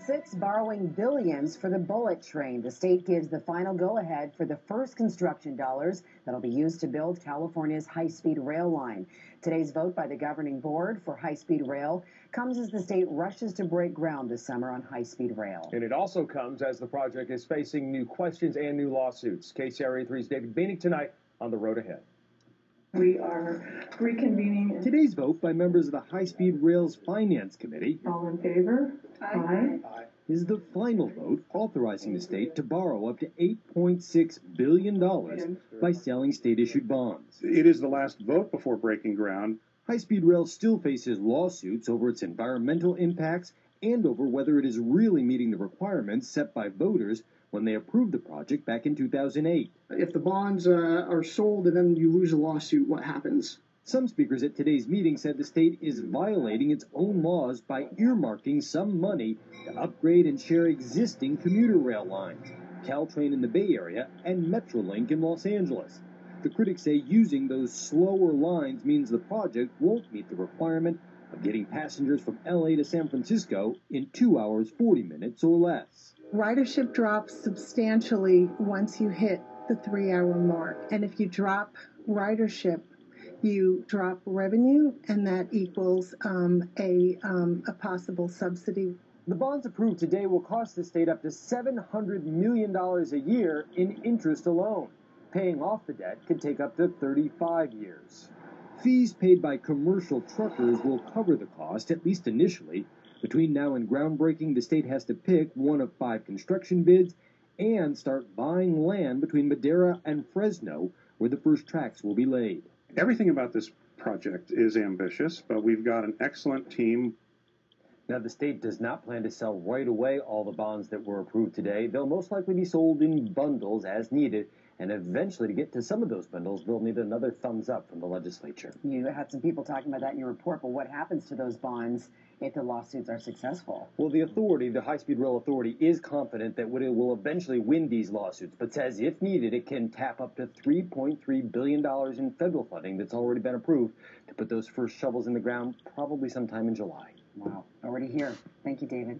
8.6 borrowing billions for the bullet train. The state gives the final go-ahead for the first construction dollars that'll be used to build California's high-speed rail line. Today's vote by the governing board for high-speed rail comes as the state rushes to break ground this summer on high-speed rail. And it also comes as the project is facing new questions and new lawsuits. KCRA 3's David Boehnig tonight on The Road Ahead. We are reconvening. Today's vote by members of the High-Speed Rail's Finance Committee. All in favor? Aye. Is the final vote authorizing the state to borrow up to $8.6 billion by selling state-issued bonds. It is the last vote before breaking ground. High-Speed Rail still faces lawsuits over its environmental impacts and over whether it is really meeting the requirements set by voters when they approved the project back in 2008. If the bonds are sold and then you lose a lawsuit, what happens? Some speakers at today's meeting said the state is violating its own laws by earmarking some money to upgrade and share existing commuter rail lines, Caltrain in the Bay Area and Metrolink in Los Angeles. The critics say using those slower lines means the project won't meet the requirement of getting passengers from LA to San Francisco in 2 hours, 40 minutes or less. Ridership drops substantially once you hit the 3-hour mark. And if you drop ridership, you drop revenue, and that equals a possible subsidy. The bonds approved today will cost the state up to $700 million a year in interest alone. Paying off the debt could take up to 35 years. Fees paid by commercial truckers will cover the cost, at least initially. Between now and groundbreaking, the state has to pick one of 5 construction bids and start buying land between Madera and Fresno, where the first tracks will be laid. Everything about this project is ambitious, but we've got an excellent team. Now, the state does not plan to sell right away all the bonds that were approved today. They'll most likely be sold in bundles as needed. And eventually, to get to some of those bundles, they'll need another thumbs up from the legislature. You had some people talking about that in your report, but what happens to those bonds if the lawsuits are successful? Well, the authority, the High-Speed Rail Authority, is confident that it will eventually win these lawsuits, but says if needed, it can tap up to $3.3 billion in federal funding that's already been approved to put those first shovels in the ground probably sometime in July. Wow, already here. Thank you, David.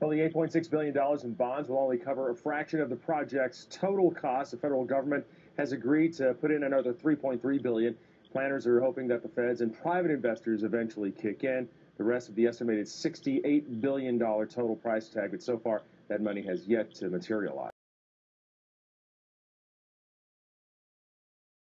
Well, the $8.6 billion in bonds will only cover a fraction of the project's total cost. The federal government has agreed to put in another $3.3 billion. Planners are hoping that the feds and private investors eventually kick in. The rest of the estimated $68 billion total price tag, but so far that money has yet to materialize.